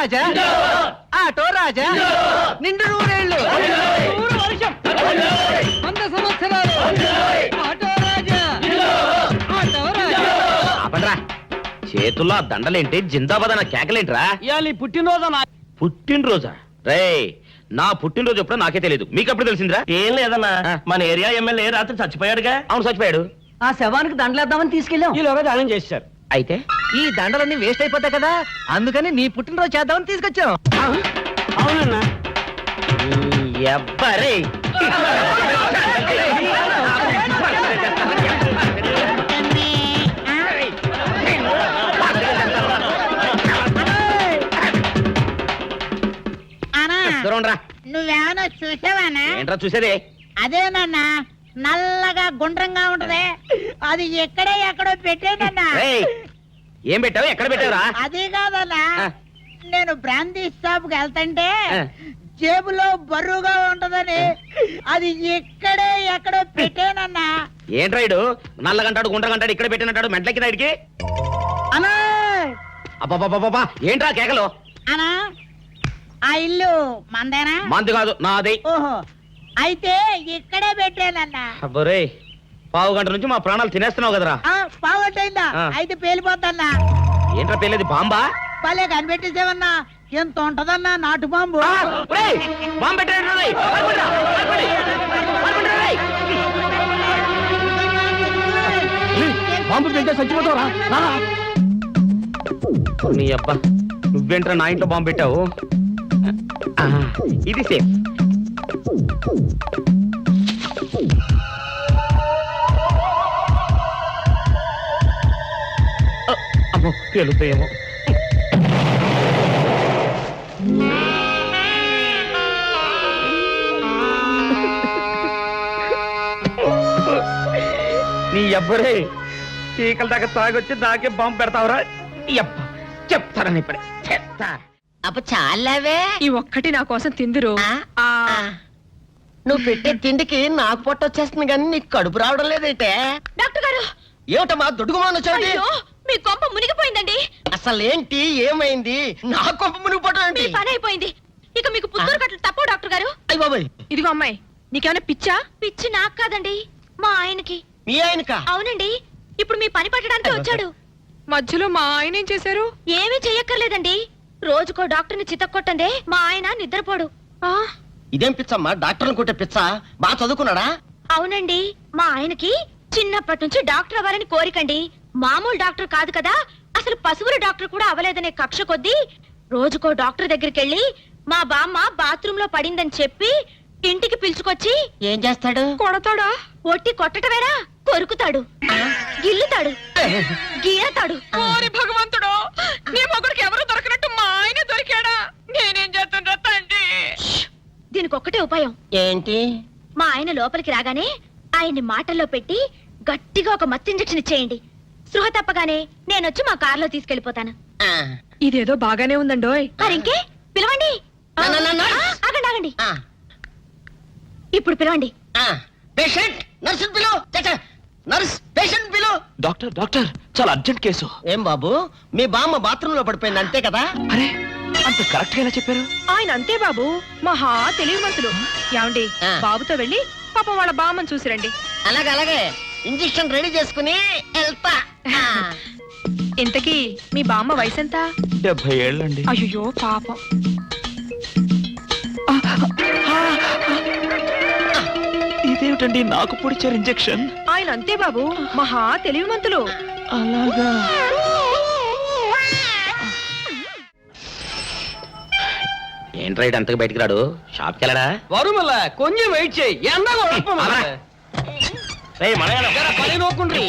రాజా auto రాజా నిండు నూరేళ్ళు నూరు వర్షం 100 సంవత్సరాలు ఆటో రాజా ఆటో రాజా. ఆపండ్రా, చేతుల్లో దండలేంటి, జిందాబాద్ అన్న కేకలేంట్రా? ఇవాళ పుట్టినరోజు. పుట్టినరోజా? రే, నా పుట్టినరోజు ఎప్పుడో నాకే తెలియదు, మీకు ఎప్పుడు తెలిసిందిరా? ఏం లేదన్నా, మన ఏరియా ఎమ్మెల్యే రాత్రి చచ్చిపోయాడుగా. అవును, చచ్చిపోయాడు. ఆ శవానికి దండలేద్దామని తీసుకెళ్ళాం. ఈలోగా దానం చేశారు. అయితే ఈ దండలన్నీ వేస్ట్ అయిపోతాయి కదా, అందుకని నీ పుట్టినరోజు చేద్దామని తీసుకొచ్చాం. అవునన్నా. ఎవ్వరే నువ్వేమన్నా చూసావానా? ఏంట్రా చూసేది? అదేనన్నా, నల్లగా గుండ్రంగా ఉంటది, అది ఎక్కడో పెట్టేనన్నా. ఏం పెట్టావు, ఎక్కడ పెట్టావురా? అది కాదన్నా, నేను బ్రాందీ షాప్ కి వెళ్తుంటే ఆ. జేబులో బరువుగా ఉంటదని అది ఎక్కడో పెట్టేనన్నా. ఏంట్రా ఇడు నల్లగంటాడు గుండ్రగంటాడు ఇక్కడ పెట్టినట్టాడు మెంట్లకి రాయిడికి? అన్నా అబ్బాబాబాబా, ఏంట్రా కేకలు? అన్నా, ఆ ఇల్లు మందేనా? మంది కాదు, నాది. ఓహో, అయితే ఇక్కడే పెట్టానన్నా. అబ్బోరే, పావు గంట నుంచి మా ప్రాణాలు తినేస్తున్నావు కదరా. పావుగంటైందా? ఆ. అయితే పేలిపోద్దన్నా. ఏంట్రా పెళ్ళేది, బాంబా? భలే కనిపెట్టేసేవన్నా, ఎంత ఉంటదన్నా నాటు బాంబు. బాంబు పెట్టాడు. బాంబు పెడితే చచ్చిపోతావరా? నీ అబ్బా, నువ్వేంట్రా నా ఇంట్లో బాంబు పెట్టావు? ఇది సేఫ్. అమ్మో, పేలుతాయేమో. నీ అబ్బరే, చీకల దాకా తాగొచ్చి నాకే బాంబు పెడతావురా? అబ్బా, చెప్తారని ఇప్పుడే చెప్తా. అప్ప చాలావే, ఈ ఒక్కటి నా కోసం తిందురు. నువ్వు పెట్టే తిండికి నాకు పొట్ట వచ్చేస్తుంది కానీ నీకు కడుపు రావడం లేదైతే. డాక్టర్ గారు, ఏమిటమ్మా దొడుగుమాను వచ్చాడు? అయ్యో, మీ కొంప మునిగిపోయిందండి. అసలు ఏంటి, ఏమైంది? నా కొంప మునిగిపోవడం మీ పని అయిపోయింది. ఇక మీకు పుత్తూరు కట్టలు తప్పవు డాక్టర్ గారు. అయ్య బాబాయ్, ఇదిగో అమ్మాయి, నీకేమైనా పిచ్చా? పిచ్చి నాకు కాదండి, మా ఆయనకి. మీ ఆయనక? అవునండి, ఇప్పుడు మీ పని పట్టడానికి వచ్చాడు. మధ్యలో మా ఆయన ఏం చేశారు? ఏమీ చెయ్యక్కర్లేదండి, రోజుకో డాక్టర్ని చితక్కొట్టందే మా ఆయన నిద్రపోడు. ఇదేం పిచ్చమ్మా, డాక్టర్ని కొట్టే పిచ్చ? బాగా చదువుకున్నాడా? అవునండి, మా ఆయనకి చిన్నప్పటి నుంచి డాక్టర్ అవ్వాలని కోరికండి. మామూలు డాక్టర్ కాదు కదా, అసలు పశువుల డాక్టర్ కూడా అవ్వలేదనే కక్ష కొద్దీ రోజుకో డాక్టర్ దగ్గరికి వెళ్ళి మా బామ్మ బాత్రూమ్ లో పడిందని చెప్పి ఇంటికి పిలుచుకొచ్చి ఏం చేస్తాడు? కొడతాడా? ఒట్టి కొట్టటమేరా, కొరుకుతాడు, గిల్లుతాడు, గీరతాడు. ఓరి భగవంతుడు, నీ మొగుడికి ఎవరు దొరకనట్టు మా ఆయన దొరికాడా? నేనేం చేస్తుండ్రా తండ్రి? దీనికి ఒక్కటే ఉపాయం. ఏంటి? మా ఆయన లోపలికి రాగానే ఆయన్ని మాటల్లో పెట్టి గట్టిగా ఒక మత్తు ఇంజెక్షన్ ఇచ్చేయండి. స్పృహ తప్పగానే నేనొచ్చి మా కారులో తీసుకెళ్లిపోతాను. ఇదేదో బాగానే ఉందండోయ్. మరింకే పిలవండి. ఆగండి ఆగండి, ఇప్పుడు పిలవండి. పేషెంట్, నర్సు పిలు. నర్స్, పేషెంట్ పిలు. డాక్టర్ డాక్టర్, చాలా అర్జెంట్ కేసు. ఏం బాబు, మీ బామ్మ బాత్రూమ్ లో పడిపోయింది అంతే కదా? అరే, అంత కరెక్ట్ గా ఎలా చెప్పారు? ఆయన అంతే బాబు, మహా తెలివిమంతులు. ఏమండి, బాబుతో వెళ్ళి పాపం వాళ్ళ బామ్మని చూసిరండి. అలాగే ఇంజెక్షన్ రెడీ చేసుకుని వెళ్తా. ఇంతకీ మీ బామ్మ వయసు ఎంత? 70 ఏళ్ళండి. అయ్యో పాపం. ఇదేమిటండి నాకు పొడిచారు ఇంజెక్షన్? ఆయన అంతే బాబు, మహా తెలివిమంతులు. అలాగా? ఏంట్రా ఇటు అంతకు బయటికి రాడు? షాప్కి వెళ్ళడా? వరుమల కొంచెం వెయిట్ చేయి, పని నోకుండ్రి.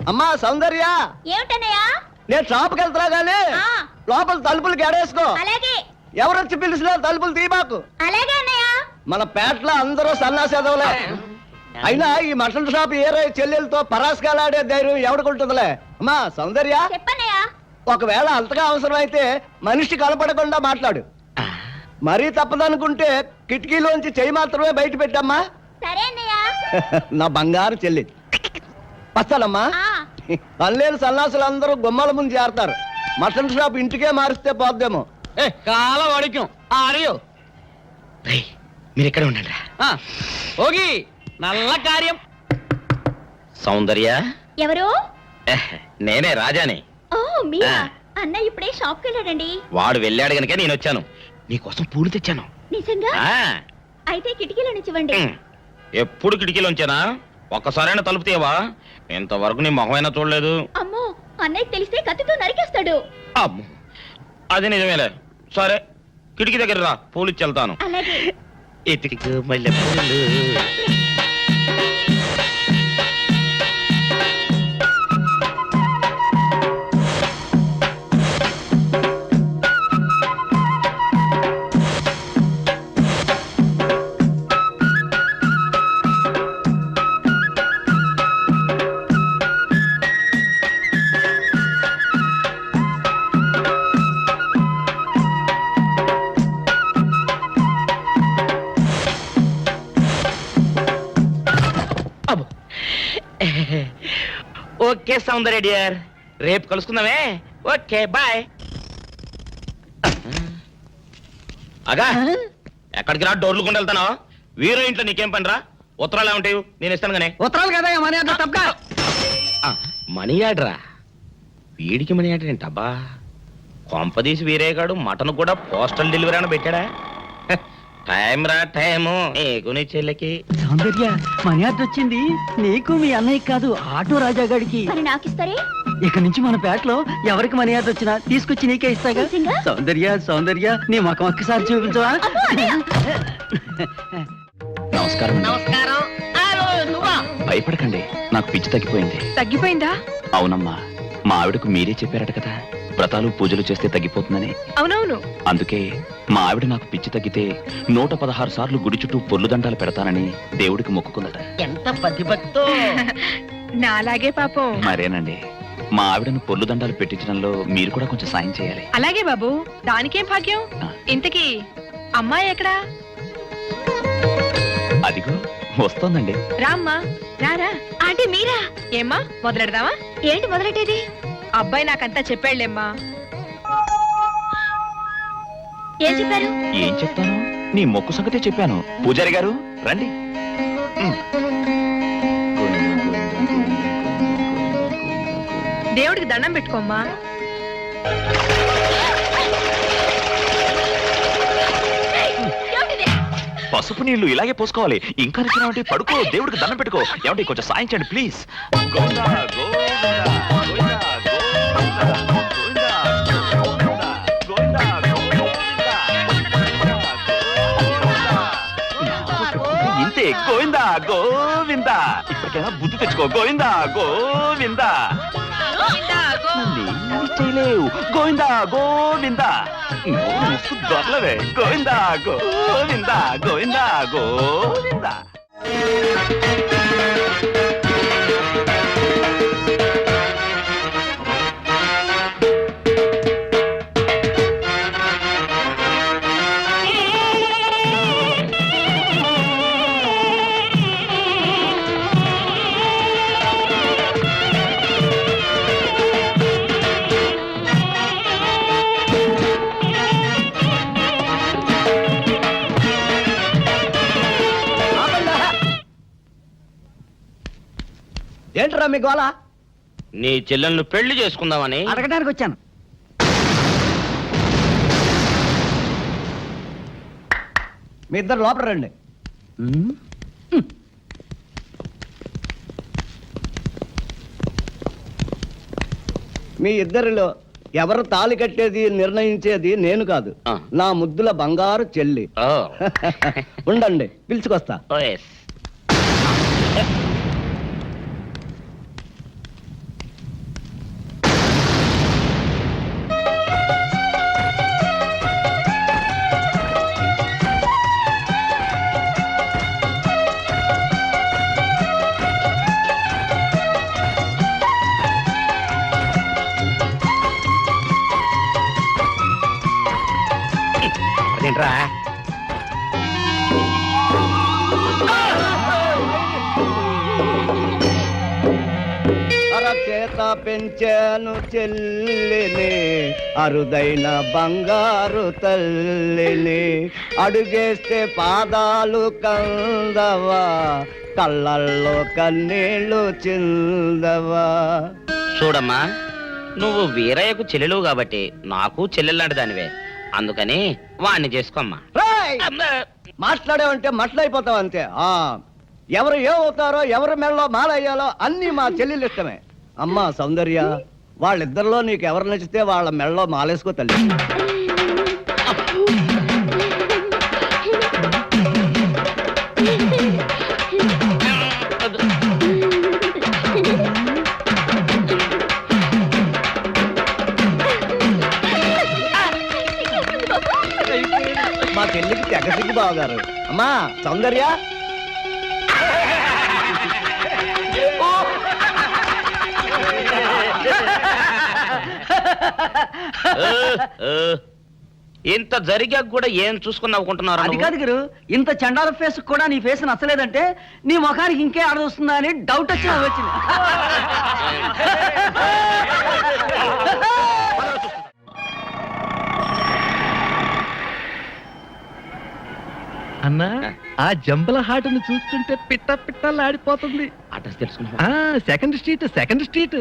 అమ్మా సౌందర్య, ఏమిటన్నయ్యా? నేను షాప్కి వెళ్తున్నా గానీ లోపల తలుపులు గడేసుకో. అలాగే ఎవరొచ్చి పిలిచినా తలుపులు తీయబాకు. అలాగే అన్నయ్య. మన పేటలో అందరూ సన్నాసేదవులే. అయినా ఈ మటన్ షాప్ ఏరే చెల్లెలతో పరాస్కాలాడే ధైర్యం ఎవడుకుంటుందిలే. అమ్మా సౌందర్య, చెప్పన్నయ్యా. ఒకవేళ అంతగా అవసరం అయితే మనిషి కనపడకుండా మాట్లాడు. మరీ తప్పదనుకుంటే కిటికీలోంచి చెయ్యి మాత్రమే బయట పెట్టమ్మా. సరే అన్నయ్య. నా బంగారు చెల్లి వస్తానమ్మా. పల్లెలు సన్నాసులు అందరూ గుమ్మల ముందు చేరతారు. మటన్ షాప్ ఇంటికే మారిస్తే పోద్దేమో. కాల వాడిక్యం ఆడియో మీరు ఇక్కడే ఉండండి. ఓగి నల్ల కార్యం. సౌందర్య, ఎవరు? నేనే రాజాని. ఓ మీరా? ఆ. అన్నయ్య ఇప్పుడే షాప్కి వెళ్ళాడండి. వాడు వెళ్ళాడు గనుక నేను వచ్చాను. నీకోసం పూలు తెచ్చాను. నిజంగా? ఆ, అయితే కిటికీలో నుంచి ఇవ్వండి. ఎప్పుడు కిటికీలో ఉంచానా? ఒక్కసారైనా తలుపు తీయవా? ఇంతవరకు నీ మొహమైనా చూడలేదు. అమ్మో, అన్నయ్య తెలిస్తే కత్తితో నరికేస్తాడు. అమ్మో, అది నిజమేలే. సరే, కిటికీ దగ్గర రా, పూలు ఇచ్చి వెళ్తాను. అలాగే. ఇటుక మల్లె పూలు. ఓకే సౌందర్య డియర్, రేపు కలుసుకుందామే. Okay bye. అగా ఎక్కడికి రా, డోర్లు కొండ వెళ్తానా? వీరో ఇంట్లో నీకేం పని రా? ఉత్తరాలు ఏమంటాయి? నేను ఇస్తాను గానే. ఉత్తరాలు కదా మనీ అన్న తప్ప. మనీ ఆర్డరా? వీడికి మనీ ఆర్డర్ ఏంటబ్బా? కొంపదీసి వీరేగాడు మటన్ కూడా పోస్టల్ డెలివరీ అని పెట్టాడా? టైం రా టైము నీకు నీ చెల్లెకి. సౌందర్య, మనీ ఆర్డర్ వచ్చింది. నీకు మీ అన్నయ్య కాదు, ఆటో రాజా గాడికి. మరి నాకిస్తారే? ఇక నుంచి మన పేటలో ఎవరికి మనీ ఆర్డర్ వచ్చినా తీసుకొచ్చి నీకే ఇస్తాగా. నిజంగా? సౌందర్య, సౌందర్య, నీ ముఖం ఒక్కసారి చూపించవా? నమస్కారం అండి. నమస్కారం. నువ్వా? భయపడకండి, నాకు పిచ్చి తగ్గిపోయింది. తగ్గిపోయిందా? అవునమ్మా, మా ఆవిడకు మీరే చెప్పారట కదా, వ్రతాలు పూజలు చేస్తే తగ్గిపోతుందని. అవునవును. అందుకే మా ఆవిడ నాకు పిచ్చి తగ్గితే 116 సార్లు గుడి చుట్టూ పొర్లు దండాలు పెడతానని దేవుడికి మొక్కుకుందట. ఎంత పతిభక్తో. నాలాగే పాపం. మరేనండి, మా ఆవిడను పొర్లు దండాలు పెట్టించడంలో మీరు కూడా కొంచెం సాయం చేయాలి. అలాగే బాబు, దానికేం భాగ్యం. ఆ. ఇంతకీ అమ్మాయి ఎక్కడా? అదిగో వస్తోందండి. రామ్మా, రారా. ఆంటీ మీరా? ఏమ్మా, మొదలెడదామా? ఏంటి మొదలెట్టేది? అబ్బాయి నాకంతా చెప్పాడులేమ్మా. ఏం చెప్పారు? ఏం చెప్తాను, నీ మొక్కు సంగతే చెప్పాను. పూజారి గారు రండి. దేవుడికి దండం పెట్టుకోమ్మా. ఏమిటిది? పసుపు నీళ్లు ఇలాగే పోసుకోవాలి. ఇంకా నచ్చినావంటే పడుకో, దేవుడికి దండం పెట్టుకో. ఏమంటే కొంచెం సాయం చేయండి ప్లీజ్. గోవిందా, గోవిందా, గోవిందా, గోవిందా, గోవిందా, గోవిందా, గోవిందా. ఇంతే, గోవిందా గోవిందా. ఇప్పటికైనా బుద్ధి తెచ్చుకో. గోవిందా గోవిందా. నన్నేమీ చేయలేవు. గోవిందా గోవిందా. మస్తు దొరలవే. గోవిందా గోవిందా, గోవిందా గోవిందా. ఏంట్రా మీ గోళ? నీ చెల్లెలను పెళ్లి చేసుకుందామని. అడగడానికి వచ్చాను. మీ ఇద్దరు లోపల రండి. మీ ఇద్దరిలో ఎవరు తాళి కట్టేది నిర్ణయించేది నేను కాదు, ఆ. నా ముద్దుల బంగారు చెల్లి. ఓ. ఉండండి, పిలుచుకొస్తా. ఓ, yes. అదేంట్రా? పెంచాను చెల్లిని, అరుదైన బంగారు తల్లిని. అడుగేస్తే పాదాలు కందవా, కళ్ళల్లో కన్నీళ్ళు చిందవా. చూడమ్మా, నువ్వు వీరయ్యకు చెల్లెలు కాబట్టి నాకు చెల్లెల్లాంటి దానివే. అందుకని వాణ్ణి చేసుకోమ్మా. రేయ్! మాట్లాడావంటే మట్లయిపోతావు అంతే. ఎవరు ఏమవుతారో, ఎవరి మెడలో మాలయ్యాలో అన్ని మా చెల్లెలు ఇష్టమే. అమ్మా సౌందర్య, వాళ్ళిద్దరిలో నీకు ఎవరు నచ్చితే వాళ్ళ మెడలో మాలేసుకో తల్లి. మా చెల్లికి తెగ సిగ్గు బావగారు. అమ్మా సౌందర్య, ఇంత జరిగాక కూడా ఏం చూసుకుని నవ్వుకుంటున్నారు? అది కాదు గురు, ఇంత చండాల ఫేస్ కూడా నీ ఫేస్ నచ్చలేదంటే నీ ముఖానికి ఇంకే ఆడదొస్తుందా అని డౌట్ వచ్చి వచ్చింది. అన్నా, ఆ జంబల హాటును చూస్తుంటే పిట్ట పిట్టలాడిపోతుంది. అడ్రస్ తెలుసుకున్నా? Second street, second street.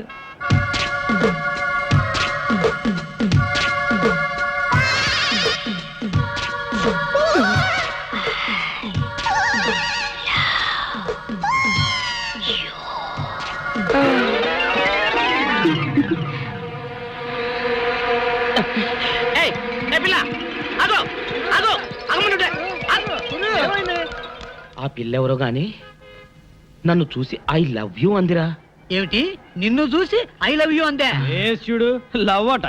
ఆ పిల్లెవరో గాని నన్ను చూసి ఐ లవ్ యూ అందిరా. ఏమిటి, నిన్ను చూసి ఐ లవ్ యూ అందే? చూడు, లవ్ అట.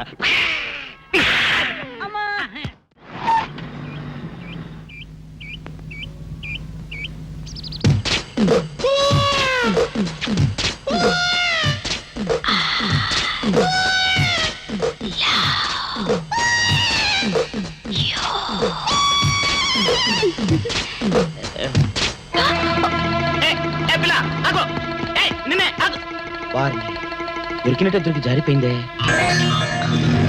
వారిని దొరికినట్టే దొరికి జారిపోయిందే.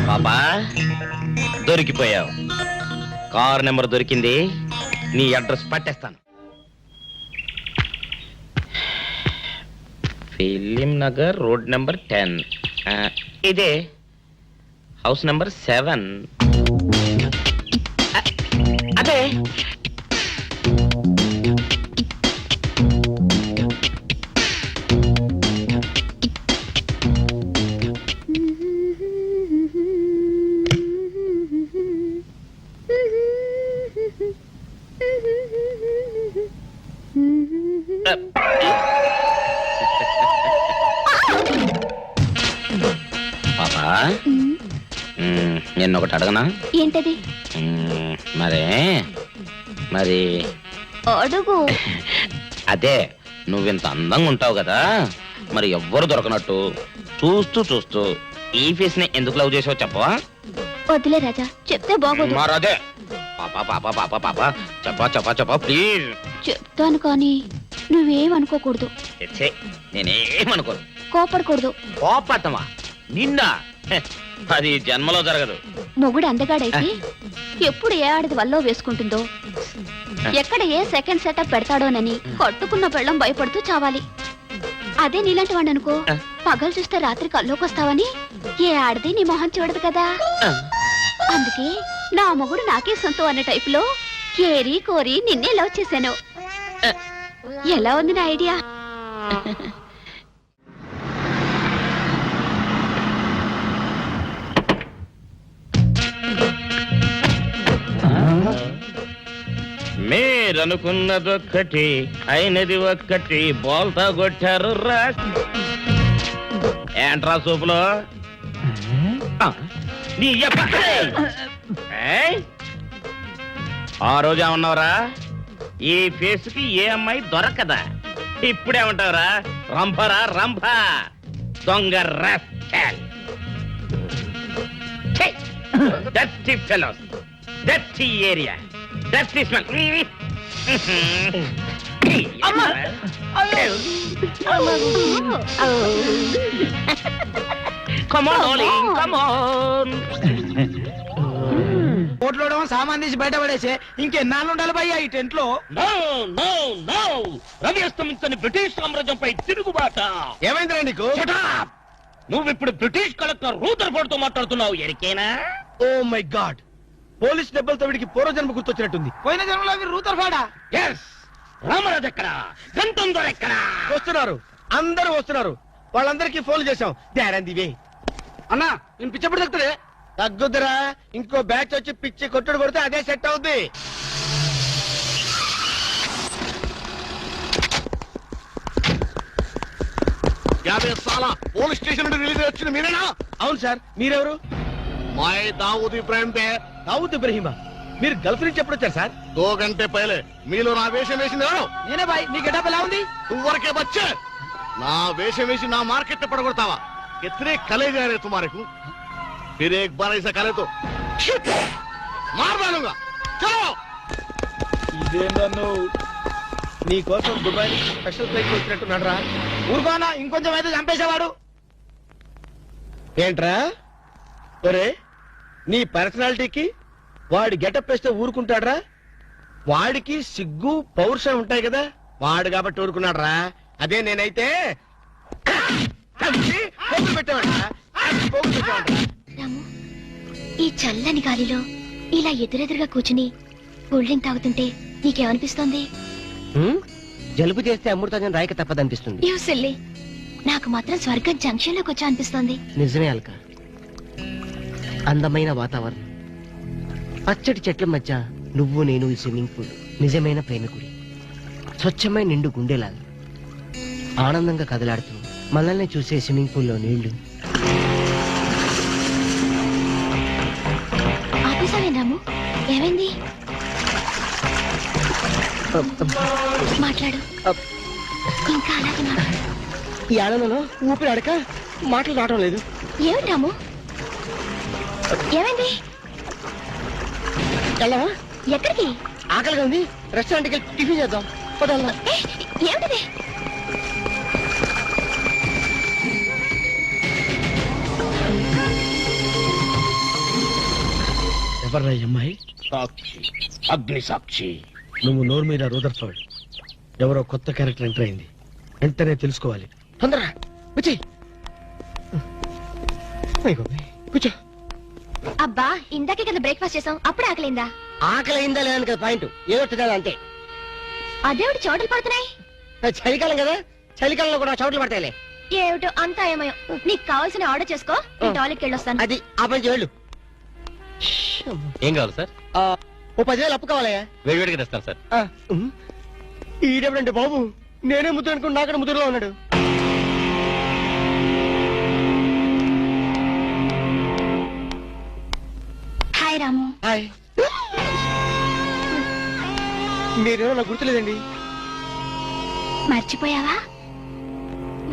పాపా, దొరికిపోయావు. కార్ నెంబర్ దొరికింది, నీ అడ్రస్ పట్టేస్తాను. Film Nagar, road number 10. ఇదే హౌస్ నెంబర్ 7. అదే. పాపా, నేను ఒకటి అడగనా? ఏంటది? మరి అడుగు. అదే, నువ్వింత అందంగా ఉంటావు కదా, మరి ఎవ్వరు దొరకనట్టు చూస్తూ చూస్తూ ఈ ఫేస్ ని ఎందుకు లవ్ చేసావు చెప్పవా? వద్దులే రాజా, చెప్తే బాగోదు. మరదే పాపా పాపా పాపా పాపా చెప్పా ప్లీజ్. చెప్తాను కానీ నువ్వేమనుకోకూడదు. నేనేమనుకోను. కోపడకూడదు. కోపడతావా? నిన్న అది జన్మలో జరగదు. మొగుడు అందగాడైతే ఎప్పుడు ఏ ఆడది వల్లో వేసుకుంటుందో, ఎక్కడ ఏ సెకండ్ సెటప్ పెడతాడోనని కట్టుకున్న పెళ్ళం భయపడుతూ చావాలి. అదే నీలాంటి వాడు అనుకో, పగలు చూస్తే రాత్రి కల్లోకొస్తావని ఏ ఆడది నీ మొహం చూడదు కదా. అందుకే నా మొగుడు నాకే సొంతం అన్న టైపులో ఏరి కోరి నిన్నే లవ్ చేశాను. ఎలా ఉంది నా ఐడియా? మీరనుకున్నదొక్కటి అయినది ఒక్కటి, బోల్తా కొట్టారు రా. ఏంట్రా సూపులో నీ ఆ రోజు ఏమన్నావురా? ఈ ఫేస్ కి ఏ అమ్మాయి దొరకదా. ఇప్పుడేమంటావురా? రంభరా రంభ, దొంగ rascal. Dirty fellows, dirty area, dirty smell. Come on darling come on. ఓట్లోడేమో సామాన్ తీసి బయట పడేసే ఇంకెన్నాళ్ళు ఉండాలి భయ్యా ఈ టెంట్ లో? నో నో నో, రవి అస్తమించని బ్రిటిష్ సామ్రాజ్యంపై తిరుగుబాట. ఏమైందిరా నీకు? Shut up! నువ్వు ఇప్పుడు బ్రిటిష్ కలెక్టర్ రూదర్ఫోర్డ్ తో మాట్లాడుతున్నావు, ఎరికేనా? ఓ మై గాడ్, పోలీస్ దెబ్బలతో వీడికి పూర్వజన్మ గుర్తొచ్చినట్టుంది. పోయిన జన్మలో అవి రూతర్ఫాడా? ఎస్. రామరాజు ఎక్కడా? గంతం దొర ఎక్కడా? వస్తున్నారు, అందరూ వస్తున్నారు. వాళ్ళందరికీ ఫోన్ చేశాం. వే అన్నా, నేను పిచ్చప్పుడు తగ్గుతుంది. తగ్గుద్దురా, ఇంకో బ్యాచ్ వచ్చి పిచ్చి కొట్టుడు కొడితే అదే సెట్ అవుద్ది. పోలీస్ స్టేషన్ నుండి రిలీజ్ వచ్చింది మీరేనా? అవును సార్, మీరెవరు? మై దావూద్ ఇబ్రాహిం పే. దావుద్ ఇబ్రహీమా, మీరు గల్ఫ్ నుంచి ఎప్పుడు వచ్చారు సార్? 2 గంటే పైలే. మీలో నా వేషం వేసింది ఎవరు? నేనే బాయ్. మీ గెటప్ ఎలా ఉంది? నువ్వరకే బచ్చే. నా వేషం వేసి నా మార్కెట్ పడగొడతావా? ఎత్రే కలే जा रहे तुम्हारे को? फिर एक बार ऐसा करे तो मार डालूंगा. चलो. ఇదేందన్ను, నీ కోసం దుబాయ్ నుంచి స్పెషల్ ఫ్లైట్ వచ్చినట్టున్నాడు రా. ఊరుకోనా, ఇంకొంచెం అయితే చంపేసేవాడు. ఏంట్రా ఒరే, నీ పర్సనాలిటీకి వాడి గెటప్ వేస్తే ఊరుకుంటాడ్రా? వాడికి సిగ్గు పౌరుషం ఉంటాయి కదా, వాడు కాబట్టి ఊరుకున్నాడు రా. అదే నేనైతే పోగులు పెట్టేవాడ్రా. పోగులు పెట్టేవాడ్రా. రాము, ఈ చల్లని గాలిలో ఇలా ఎదురెదురుగా కూర్చుని కూల్ డ్రింక్ తాగుతుంటే నీకేమనిపిస్తోంది? జలుబు చేస్తే అమృతాజన్ రాయక తప్పదనిపిస్తుంది. యూ సిల్లీ, నాకు మాత్రం స్వర్గం జంక్షన్ లోకి వచ్చా అనిపిస్తోంది. నిజమే అల్క, అందమైన వాతావరణం, పచ్చటి చెట్ల మధ్య నువ్వు నేను, ఈ స్విమ్మింగ్ పూల్ నిజమైన ప్రేమికుడి, స్వచ్ఛమైన నిండు గుండెలాగా ఆనందంగా కదలాడుతూ మనల్ని చూసే స్విమ్మింగ్ పూల్లో నీళ్లు. ఆపేసావే రాము, ఏమైంది? మాట్లాడు, ఇంకా అలాగే మాట్లాడు. ఈ ఆనందంలో ఊపిరి అడక మాటలు రావడం లేదు. ఏమిటి రాము, ఏమైంది? వెళ్ళవా? ఎక్కడికి? ఆకలిగా ఉంది, రెస్టారెంట్కి వెళ్ళి టిఫిన్ చేద్దాం. పదల్లా. ఏ, ఏమిటిది? ఎవర్రా ఈ అమ్మాయి? సాక్షి, అగ్ని సాక్షి. నువ్వు నోరు మీద రూదర్ఫర్డ్, ఎవరో కొత్త క్యారెక్టర్ ఎంటర్ అయింది. వెంటనే తెలుసుకోవాలి. తొందరగా వచ్చి కూర్చో. అబ్బా, ఇందాకే కదా బ్రేక్ఫాస్ట్ చేసాం, అప్పుడే ఆకలిందా? ఆకలి అయిందా లేదని కదా పాయింట్, ఏదో తినాలి అంతే. అదేవిటి చోటలు పడుతున్నాయి. చలికాలం కదా, చలికాలంలో కూడా చోట్లు పడతాయిలే. ఏమిటో అంతా ఏమయో. నీకు కావాల్సిన ఆర్డర్ చేసుకో, నేను టాయిలెట్కి వెళ్ళొస్తాను. అది ఆ పని వెళ్ళు. ఏం కావాలి సార్? ఓ 10,000 అప్పు కావాలయ్యా. వేడివేడిగా తెస్తాను సార్. ఈడెవడంటే బాబు, నేనే ముద్దు అనుకుని నాకడ ముద్దులో ఉన్నాడు. హాయ్ రాము. హాయ్. మీరేమో నాకు గుర్తులేదండి. మర్చిపోయావా?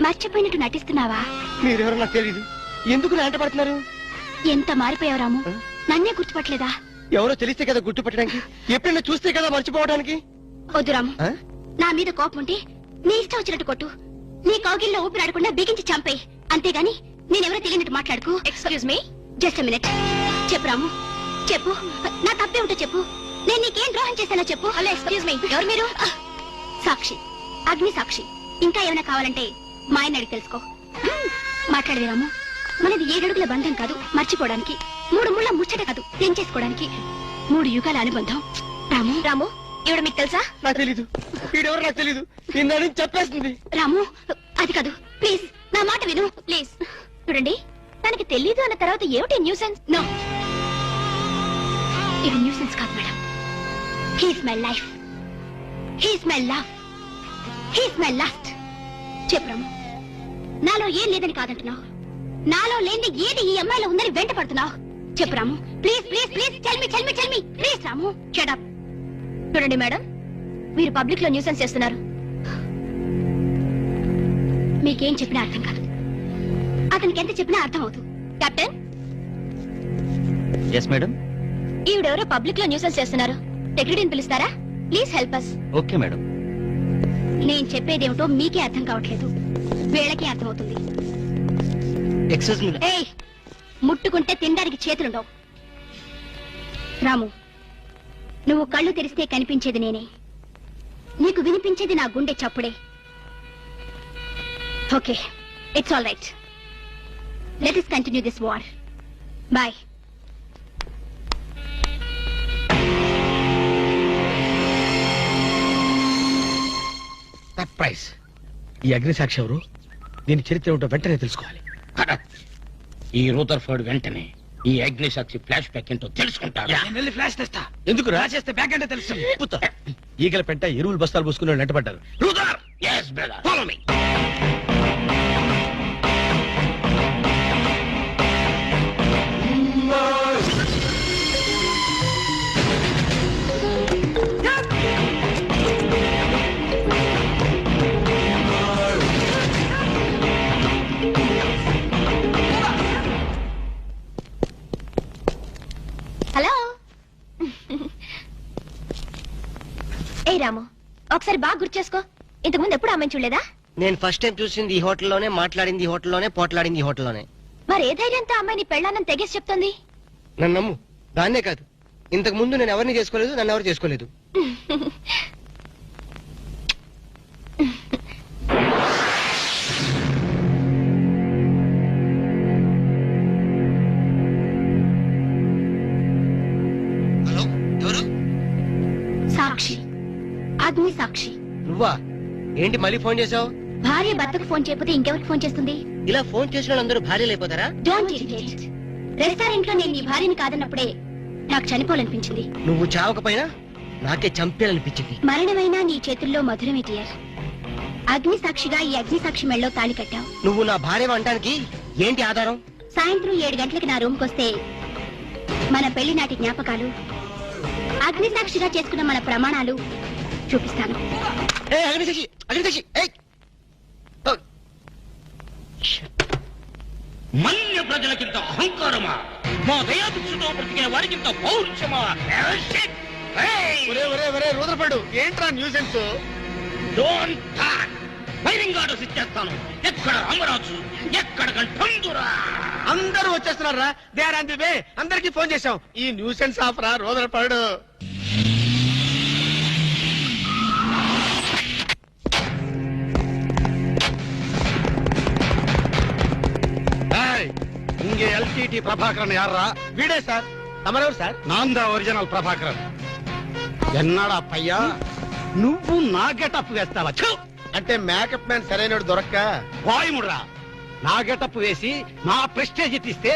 మర్చిపోయినట్టు నటిస్తున్నావా? మీరెవరో నాకు తెలియదు, ఎందుకు నా వెంట పడుతున్నారు? ఎంత మారిపోయావు రాము, నన్నే గుర్తుపట్టలేదా? ఎవరో తెలిస్తే కదా గుర్తుపట్టడానికి, ఎప్పుడైనా చూస్తే కదా మర్చిపోవడానికి. వద్దు రాము, నా మీద కోపం ఉంటే నీ ఇష్టం వచ్చినట్టు కొట్టు, నీ కౌగిల్లో ఊపిరాడకుండా బిగించి చంపే. అంతేగాని నేనెవరో తెలియనట్టు మాట్లాడుకు. Excuse me, just minute. చెప్పు రాము, చెప్పు, నా తప్పే ఉంటో చెప్పు. నేను నీకేం ద్రోహం చేశానో చెప్పు. హలో, ఎక్స్క్యూజ్ మీ, ఎవరు మీరు? సాక్షి, అగ్ని సాక్షి. ఇంకా ఏమైనా కావాలంటే మా ఆయన అడిగి తెలుసుకో. మాట్లాడేది రాము, మనది 7 అడుగుల బంధం కాదు మర్చిపోవడానికి, 3 ముళ్ళ ముచ్చట కాదు తెంచేసుకోవడానికి, 3 యుగాల అనుబంధం. రాము, రాము, ఇవిడ మీకు తెలుసా? నాకు తెలీదు, వీడెవరో నాకు తెలీదు, నిన్న నుంచి చెప్పేస్తుంది. రాము, అది కాదు, ప్లీజ్ నా మాట విను, ప్లీజ్. చూడండి, తనకి తెలీదు అన్న తర్వాత ఏమిటి న్యూసెన్స్? నో, ఇది న్యూసెన్స్ కాదు madam. He's my life, he's my love, he's my last. చెప్పు రాము, నాలో ఏం లేదని కాదంటున్నావు, నాలో లేని ఏది ఈ అమ్మాయిలో ఉందని వెంట పడుతున్నావు. చెప్పు Ramu, please please please, tell me tell me tell me please. Ramu, shut up. చూడండి మేడం, మీరు పబ్లిక్ లో న్యూసెన్స్ చేస్తున్నారు. మీకేం చెప్పినా అర్థం కాదు, అతనికి ఎంత చెప్పినా అర్థం అవుతుంది. Captain, yes madam. ఈవిడెవరో పబ్లిక్ లో న్యూసెన్స్ చేస్తున్నారు, సెక్రటరీని పిలుస్తారా? Please help us. Okay madam. నేను చెప్పేదేమిటో మీకే అర్థం కావట్లేదు, వీళ్ళకి అర్థమవుతుంది. Excuse me. ఏయ్, ముట్టుకుంటే తినడానికి చేతులుండవు. రాము, నువ్వు కళ్ళు తెరిస్తే కనిపించేది నేనే, నీకు వినిపించేది నా గుండె చప్పుడే. Okay, it's all right. Let us continue this war. Bye. Surprise. ఈ అగ్నిసాక్షి ఎవరు? దీని చరిత్ర ఏమిటో వెంటనే తెలుసుకోవాలి. ఈ రూదర్ఫర్డ్ వెంటనే ఈ అగ్నిసాక్షి ఫ్లాష్ బ్యాక్ ఏంటో తెలుసుకుంటాడు. ఫ్లాష్ తెస్తా. ఎందుకు చేస్తే బ్యాక్ అంటే తెలుసు. ఈగల పెంట ఎరువులు బస్తాలు పూసుకుని నెట్టబడ్డారు. రూదర్, yes brother, follow me. Hello. ఏ రాము, ఒకసారి బాగా గుర్తు చేసుకో. ఇంతకుముందు ఎప్పుడు అమ్మాయిని చూడలేదా? నేను ఫస్ట్ టైం చూసింది ఈ హోటల్లోనే, మాట్లాడింది ఈ హోటల్లోనే, పోట్లాడింది ఈ హోటల్లోనే. మరి ఏ ధైర్యంతో అమ్మాయిని పెళ్ళానని తెగేసి చెప్తుంది? నన్ను నమ్ము. దాన్నే కాదు, ఇంతకు ముందు నేను ఎవరిని చేసుకోలేదు, నన్ను ఎవరు చేసుకోలేదు. హలో, ఎవరు? సాక్షి, అగ్ని సాక్షి. నువ్వా? ఏంటి మళ్ళీ ఫోన్ చేసావు? భార్య భర్తకు ఫోన్ చేయకపోతే ఇంకెవరికి ఫోన్ చేస్తుంది? ఇలా ఫోన్ చేసిన వాళ్ళందరూ భార్యలు అయిపోతారా? Don't irritate. రెస్టారెంట్ లో నేను నీ భార్యని కాదన్నప్పుడే నాకు చనిపోవాలనిపించింది. నువ్వు చావకపోయినా నాకే చంపేయాలనిపించింది. మరణమైనా నీ చేతుల్లో మధురమే డియర్. అగ్ని సాక్షిగా ఈ అగ్ని సాక్షి మెళ్ళలో తాళి కట్టావు. నువ్వు నా భార్య అనడానికి ఏంటి ఆధారం? సాయంత్రం 7 గంటలకి నా రూమ్ కొస్తే మన పెళ్లి నాటి జ్ఞాపకాలు, అగ్ని సాక్షిగా చేసుకున్న మన ప్రమాణాలు చూపిస్తాను. అగ్నిసాక్షి, అగ్నిసాక్షి. మన్య ప్రజలకింత అహంకారమా? మా దయాభిక్షతో బ్రతికిన వారికింత పౌరుషమా? రూదరపడు, ఏంట్రా nuisance? Don't talk. Firing orders ఇచ్చేస్తాను. ఎక్కడ రామరాజు, ఎక్కడ గంటందురా? అందరూ వచ్చేస్తున్నారా? They are on the way. అందరికి ఫోన్ చేశాం. ఈ న్యూసెన్స్ ఆఫ్ రా రూదరపడు. இங்கே எல்டிடி பிரபாகரன் யாரா? వీడే సార్. తమరెవరు సార్? நான் தான் ఒరిజినల్ ప్రభాకరన్. ఎన్నాడా పయ్యా, నువ్వు నా గెటప్ వేస్తావా? అంటే మేకప్ మ్యాన్ సరైనడు దొరక్క వాయుముడ్రా. నా గెటప్ వేసి నా ప్రెస్టేజ్ తీస్తే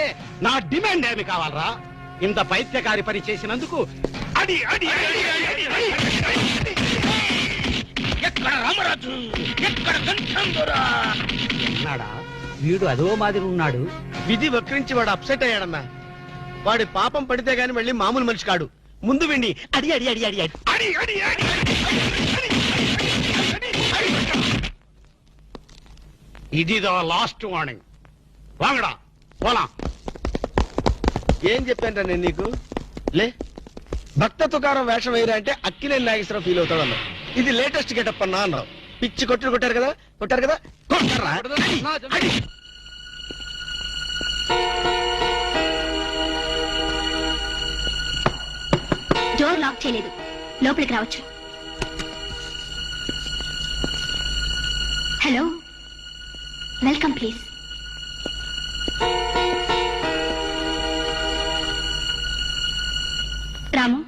నా డిమాండ్ ఏమి కావాలరా? ఇంత పైత్యకారి పని చేసినందుకు అడి అడి అడి అడి అడి అడి. ఎక్కడ రామరాజు, ఎక్కడ గంటందురా? ఉన్నాడా? వీడు అదో మాదిరి ఉన్నాడు. విధి వక్రించి వాడు అప్సెట్ అయ్యాడన్నా. వాడి పాపం పడితే గాని మళ్ళీ మామూలు మనిషి కాడు. ముందు విండి అడి అడి అడి అడి అడి అడి అడి అడి ఇదిదో లాస్ట్ వార్నింగ్. వాంగడా పోలాం. ఏం చెప్పాను నేను నీకు? లే, భక్త తుకారం వేషం వేయరా అంటే అక్కినే నాగేశ్వరం ఫీల్ అవుతాడు అన్నావు. ఇది లేటెస్ట్ గెటప్ అన్నా అన్నావు. పిచ్చి కొట్టారు కదా, కొట్టారు కదా, కొట్టారా? అడి. డోర్ లాక్ చేయలేదు, లోపలికి రావచ్చు. Hello, welcome please. రాము,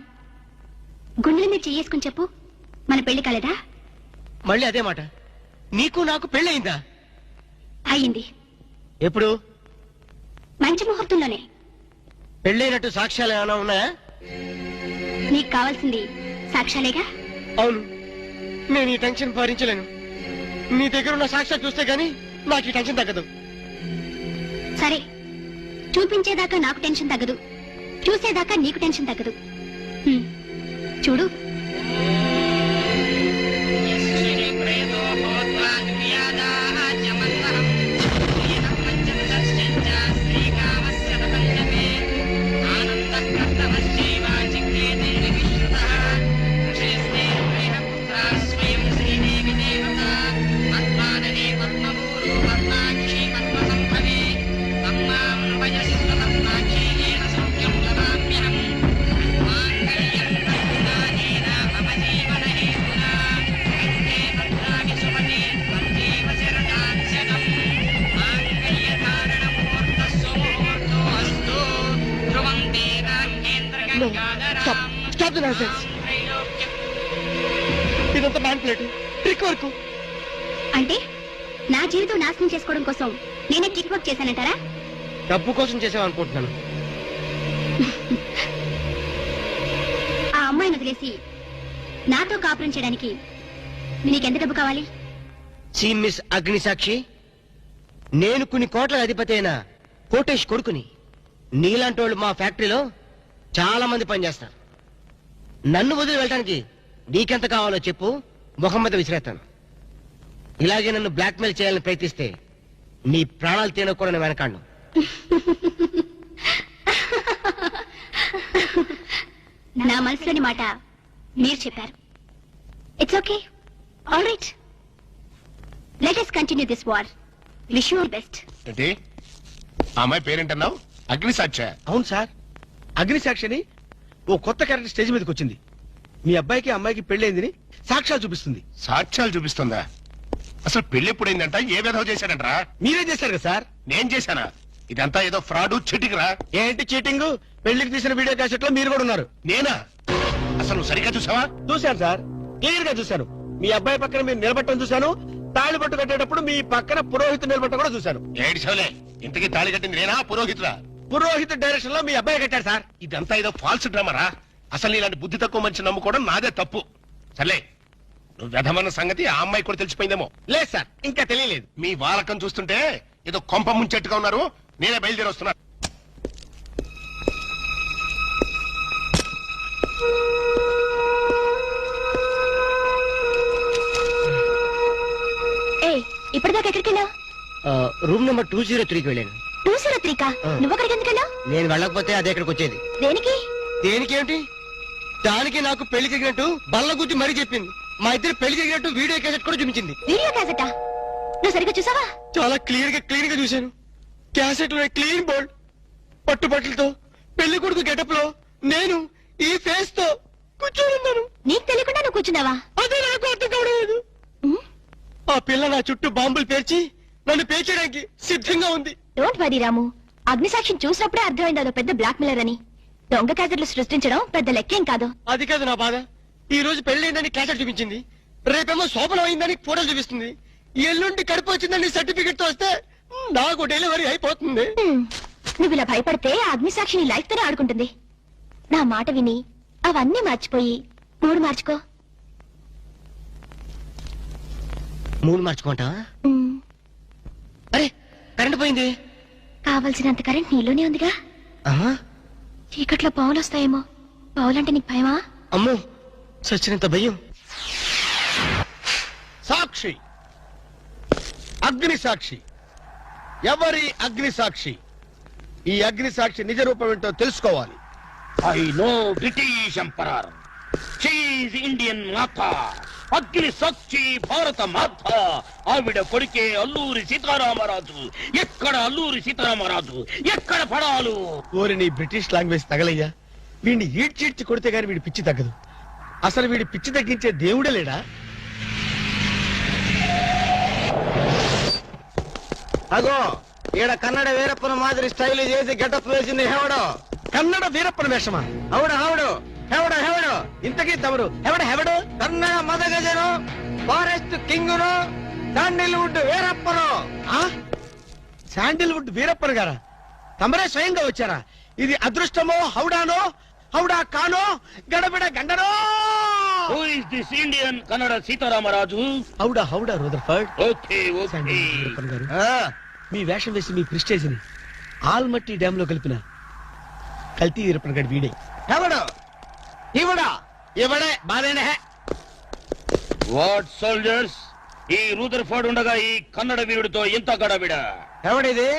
గుండెల మీద చేసుకుని చెప్పు, మన పెళ్లి కాలేదా? మళ్ళీ అదే మాట. నీకు నాకు పెళ్ళయిందా? అయ్యింది. ఎప్పుడు? మంచి ముహూర్తంలోనే. పెళ్ళైనట్టు సాక్ష్యాలు ఏమైనా ఉన్నాయా? నీకు కావాల్సింది సాక్ష్యాలేగా? అవును. నేను ఈ టెన్షన్ భరించలేను. నీ దగ్గర ఉన్న సాక్ష్యాలు చూస్తే గానీ నాకు ఈ టెన్షన్ తగ్గదు. సరే, చూపించేదాకా నాకు టెన్షన్ తగ్గదు, చూసేదాకా నీకు టెన్షన్ తగ్గదు. చూడు. ఇదంతా మ్యాన్ ప్లేట్ ట్రిక్ వర్క్. అంటే నా జీవితం నాశనం చేసుకోవడం కోసం నేనే ట్రిక్ వర్క్ చేశానంటారా? డబ్బు కోసం చేసామనుకుంటున్నాను. ఆ అమ్మాయిని వదిలేసి నాతో కాపురం చేయడానికి నీకెంత డబ్బు కావాలి? మిస్ అగ్నిసాక్షి, నేను కొన్ని కోట్ల అధిపతి అయిన కోటేష్ కొడుకుని. నీలాంటి వాళ్ళు మా ఫ్యాక్టరీలో చాలా మంది పనిచేస్తారు. నన్ను వదిలి వెళ్ళడానికి నీకెంత కావాలో చెప్పు, ముఖం మీద విసిరేస్తాను. ఇలాగే నన్ను బ్లాక్మెయిల్ చేయాలని ప్రయత్నిస్తే నీ ప్రాణాలు తీయడం కూడా నేను వెనకాడను. నా మనసులోని మాట మీరు చెప్పారు. It's okay, all right, let us continue this war. Wish you best. ఏంటి ఆ అమ్మాయి పేరేంటన్నావు? అగ్నిసాక్ష? అవును సార్, అగ్నిసాక్షిని ఓ కొత్త క్యారెక్టర్ స్టేజ్ మీదకి వచ్చింది. మీ అబ్బాయికి అమ్మాయికి పెళ్ళైందని సాక్ష్యాలు చూపిస్తుంది. సాక్ష్యాలు చూపిస్తుందా? అసలు పెళ్లి ఎప్పుడైందంట? ఏ విధవ చేశాడంటరా? మీరే చేశారు కదా సార్? నేను చేశానా? ఇదంతా ఏదో ఫ్రాడ్ చీటింగ్ రా. ఏంటి చీటింగ్? పెళ్లికి తీసిన వీడియో క్యాసెట్ లో మీరు కూడా ఉన్నారు. నేనా? అసలు నువ్వు సరిగ్గా చూసావా? చూశాను సార్, క్లియర్ గా చూశాను. మీ అబ్బాయి పక్కన మీరు నిలబట్టడం చూశాను. తాళి పట్టు కట్టేటప్పుడు మీ పక్కన పురోహితుడు నిలబట్టడం కూడా చూశాను. ఏడు సోలే, ఇంతకీ తాళి కట్టింది నేనా పురోహితుడా? పురోహిత డైరెక్షన్ లో మీ అబ్బాయి కట్టాడు సార్. ఇదంతా ఏదో ఫాల్స్ డ్రామారా. అసలు ఇలాంటి బుద్ధి తక్కువ మనిషి నమ్ముకోవడం నాదే తప్పు. సర్లే, నువ్వు వ్యధమన్న సంగతి ఆ అమ్మాయి కూడా తెలిసిపోయిందేమో. లేదు సార్, ఇంకా తెలియలేదు. మీ వాలకం చూస్తుంటే ఏదో కొంప ముంచెట్టుగా ఉన్నారు. నేనే బయలుదేరి వస్తున్నా. ఇప్పటిదాకా ఎక్కడికి వెళ్ళావు? రూమ్ నెంబర్ 203కి వెళ్ళాను. 203కా? నువ్వు అక్కడికి ఎందుకు వెళ్ళావు? నేను వెళ్ళకపోతే అదే ఇక్కడికి వచ్చేది. దేనికి? దేనికేమిటి? దానికి నాకు పెళ్లి జరిగినట్టు బల్ల గుద్ది మరీ చెప్పింది. మా ఇద్దరు పెళ్లి జరిగినట్టు వీడియో క్యాసెట్ కూడా చూపించింది. వీడియో క్యాసెటా? నువ్వు సరిగ్గా చూసావా? చాలా క్లియర్ గా చూశాను. క్యాసెట్ లో క్లీన్ బోల్డ్ పట్టుబట్టలతో పెళ్లి కొడుకు గెటప్ లో నేను ఈ ఫేస్ తో కూర్చొని ఉన్నాను. నీకు తెలియకుండా నువ్వు కూర్చున్నావా? అదే నాకు అర్థం కావడం. ఆ పిల్ల నా చుట్టూ బాంబులు పేర్చి నన్ను పేర్చడానికి సిద్ధంగా ఉంది. డోంట్ వరీ రాము, అగ్నిసాక్షిని చూసినప్పుడే అర్థమైంది అదో పెద్ద బ్లాక్ మెయిలర్ అని. దొంగ క్యాసెట్లు సృష్టించడం పెద్ద లెక్కేం కాదు. అది కాదు నా బాధ. ఈ రోజు పెళ్లి క్యాసెట్ చూపించింది, రేపేమో శోభనం అయిందని ఫోటోలు చూపిస్తుంది, ఎల్లుండి కడుపు వచ్చిందని సర్టిఫికెట్ తో వస్తే నాకు డెలివరీ అయిపోతుంది. నువ్వు ఇలా భయపడితే ఆ అగ్నిసాక్షిని లైఫ్ తోనే ఆడుకుంటుంది. నా మాట విని అవన్నీ మర్చిపోయి మూడు మార్చుకో. మూడు మార్చుకుంటా? అరే కరెంట్ పోయింది. కావలసినంత కరెంట్ నీలోనే ఉందిగా. చీకట్లో పావులు వస్తాయేమో. పావులంటే నీకు భయమా? అమ్మో, సచ్చినంత భయం. సాక్షి, అగ్ని సాక్షి. ఎవరి అగ్ని సాక్షి? ఈ అగ్ని సాక్షి నిజ రూపం ఏంటో తెలుసుకోవాలి. I know British emperor, she is Indian మాత, అగ్ని సాక్షి భారత మాత. ఆవిడ కొడుకే అల్లూరి సీతారామరాజు. ఎక్కడ అల్లూరి సీతారామరాజు, ఎక్కడ పడాలు? ఓరి నీ బ్రిటిష్ లాంగ్వేజ్ తగలయ్యా. వీడిని ఈడ్చిడ్చి కొడితే గాని వీడి పిచ్చి తగ్గదు. అసలు వీడి పిచ్చి తగ్గించే దేవుడే లేడా? అగో ఈడ కన్నడ వీరప్పన మాదిరి స్టైల్ చేసి గెటప్ వేసింది హెవడో. కన్నడ వీరప్పన వేషమా? అవుడు హెవడు హెవడు హెవడు. ఇంతకీ తమరు హెవడు? కన్నడ మదగజను, ఫారెస్ట్ కింగును, శాండిల్వుడ్ వీరప్పను. శాండిల్వుడ్ వీరప్పన్ గారా? తమరే స్వయంగా వచ్చారా? ఇది అదృష్టమో హౌడానో, హౌడా కానో, గడబిడ గండనో? Who is this Indian Kannada Sitaramaraju? హౌడా రూదర్ఫర్డ్. Okay okay. వీరప్పన్ గారు, మీ వేషం వేసి మీ ప్రిస్టేజ్ ని ఆల్మట్టి డ్యామ్ లో కలిపిన కల్తీ వీరప్పన్ గారి వీడే. ఎవడు ఇవడే బాధేనే. వాట్ సోల్జర్స్, ఈ రూదర్ఫోర్డ్ ఉండగా ఈ కన్నడ వీరుడితో ఎంత గడబిడ? ఎవడిది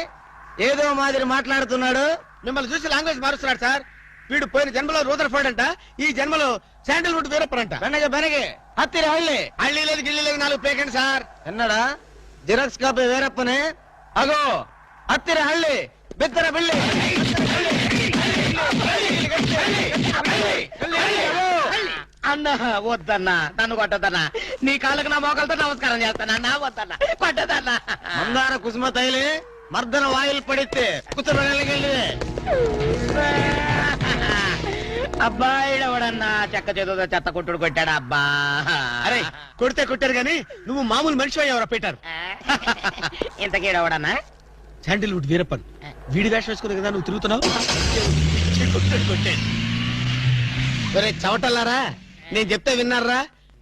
ఏదో మాదిరి మాట్లాడుతున్నాడు? మిమ్మల్ని చూసి లాంగ్వేజ్ మారుస్తున్నాడు సార్. వీడు పోయిన జన్మలో రూదర్ఫోర్డ్ అంట, ఈ జన్మలో శాండిల్వుడ్ వీరప్పన్ అంట. బెనగే హత్తిరి హళ్ళి లేదు గిల్లి లేదు 4 పేకండి సార్. ఎన్నడా జిరాక్స్ కాపీ వీరప్పనే. అగో హత్తిరి హళ్ళి బిత్తర బిల్లి. అన్నా వద్దన్నా, నన్ను కొట్టదన్నా. నీ కాళ్ళకు నా మోకాలతో నమస్కారం చేస్తానన్నా. వద్దన్నా, కొట్టదన్నా. మందార కుసుమ తైలి మర్దన వాయిల్ పడితే కుతురగలిగే అబ్బాయి ఎవడన్నా చెక్క చేతుతో చెత్త కొట్టుడు కొట్టాడా అబ్బా? అరే కొడితే కొట్టారు గాని నువ్వు మామూలు మనిషి అయ్యావరా పీటర్. ఇంతకీడవడన్నా? శాండిల్వుడ్ వీరప్పన్ వీడి వేషం వేసుకునే కదా నువ్వు తిరుగుతున్నావు. ఒరే చవటల్లారా, నేను చెప్తే విన్నారా?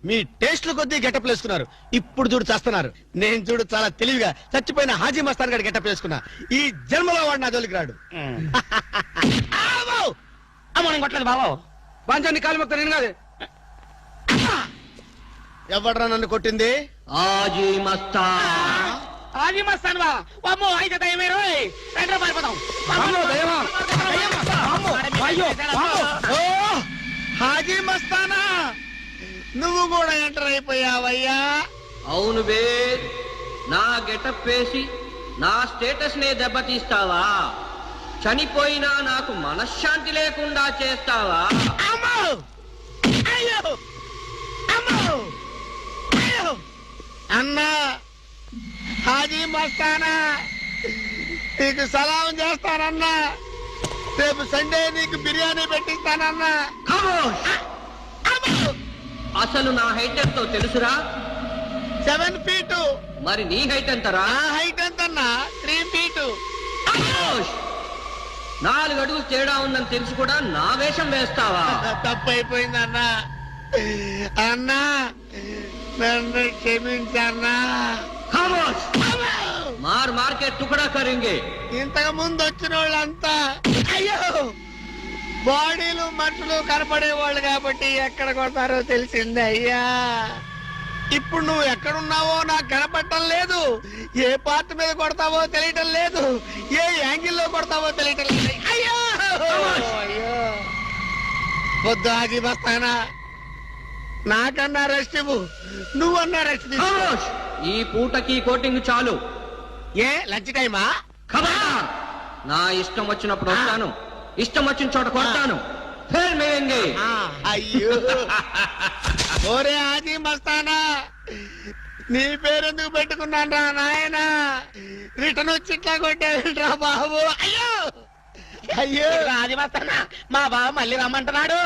మీ టేస్ట్లు కొద్దీ గెటప్ వేసుకున్నారు. ఇప్పుడు చూడు చేస్తున్నారు. నేను చూడు చాలా తెలివిగా చచ్చిపోయిన హాజీ మస్తాన్ గారి గెటప్ వేసుకున్నా. ఈ జన్మలో వాడు నా జోలికి రాడు. అమ్మో నేను కొట్టలేదు బాబు. బాంచాన్ని కాలు మొక్తా నేను కాదు. ఎవడ్రా నన్ను కొట్టింది? ఆజీ మస్తాన్. హాజీ మస్తాన్ బా. అమ్మో అయితే దయమే రోయ్. రండ్రా పారిపోదాం. ఓ హాజీ మస్తానా, నువ్వు కూడా ఎంటర్ అయిపోయావయ్యా. అవును బే, నా గెటప్ వేసి నా స్టేటస్ నే దెబ్బతీస్తావా? చనిపోయినా నాకు మనశ్శాంతి లేకుండా చేస్తావా? అమ్మో! అయ్యో! అమ్మో! అయ్యో! అన్నా హాజీ మస్తానా, నీకు సలాం చేస్తానన్నా. రేపు సండే నీకు బిర్యానీ పెట్టిస్తానన్నా. ఖమోష్! అసలు నా హైట్ ఎంతో తెలుసురా? 7 feet. మరి నీ హైట్ ఎంతరా? నా హైట్ ఎంతన్నా? 3 feet. ఖమోష్! 4 అడుగులు తేడా ఉందని తెలిసి కూడా నా వేషం వేస్తావా? తప్పైపోయింది అన్నా. అన్నా నన్ను క్షమించన్నా. ఖమోష్! మార్ మార్కెట్ టుకడా కరింగే. ఇంతకు ముందు వచ్చిన వాళ్ళంతా అయ్యో బాడీలు మనుషులు కనపడే వాళ్ళు కాబట్టి ఎక్కడ కొడతారో తెలిసింది అయ్యా. ఇప్పుడు నువ్వు ఎక్కడున్నావో నాకు కనపడటం లేదు. ఏ పార్ట్ మీద కొడతావో తెలియటం లేదు. ఏ యాంగిల్లో కొడతావో తెలియటం లేదు. అయ్యో అయ్యో పొద్దు హాజీ మస్తానా, నాకన్నా రెస్ట్ ఇవ్వు. నువ్వన్నా రెస్ట్ తీసుకో. ఖమోష్! ఈ పూటకి కోటింగ్ చాలు. ఏ లంచ్ టైమా? ఖబర్దార్! నా ఇష్టం వచ్చినప్పుడు వస్తాను, ఇష్టం వచ్చిన చోట కొడతాను. ఫిర్ మిలేంగే. అయ్యో ఓరే హాజీ మస్తానా, నీ పేరెందుకు పెట్టుకున్నాను రా నాయనా? రిటర్న్ వచ్చి ఇట్లా కొట్టేరా బాబు. అయ్యో అయ్యో హాజీ మస్తానా, మా బావ మళ్ళీ రమ్మంటున్నాడు.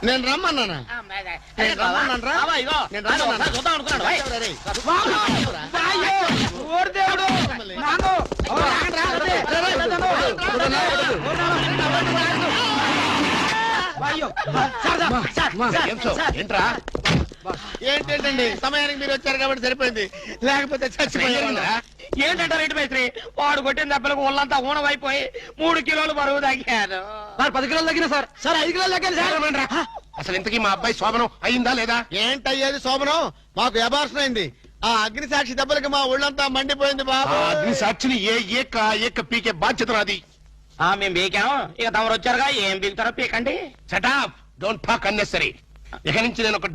నేను రమ్మన్నానా? నేను రమ్మన్నాను రా. నేను రమ్మన్నానా? చూద్దాం అనుకున్నాడు భాయ్. ఎవరా రే? ఓరి దేవుడు. నాను. ఏంట్రా ఏంటండి సమయానికి మీరు వచ్చారు కాబట్టి సరిపోయింది, లేకపోతే చచ్చిపోయారా? ఏంటంటే రేటు మేస్త్రి, వాడు కొట్టిన దెబ్బలకు ఒళ్ళంతా ఊనమైపోయి 3 కిలోలు బరువు తగ్గాను. 10 కిలోలు తగ్గిన సార్. 5 కిలోలు తగ్గాను సార్. అసలు ఇంతకీ మా అబ్బాయి శోభనం అయిందా లేదా? ఏంటయ్యేది శోభనం? మాకు అబార్షన్ అయింది. ఆ అగ్ని సాక్షి దెబ్బలకి మా ఒళ్ళంతా మండిపోయింది బాబు. అగ్ని సాక్షిని ఏక పీకే బాధ్యత నాది. మేము బీకాం, ఇక తమరు వచ్చారుగా, ఏం బీగుతారో పీకండి. Setup don't talk unnecessary. ఇక నుంచి నేను ఒక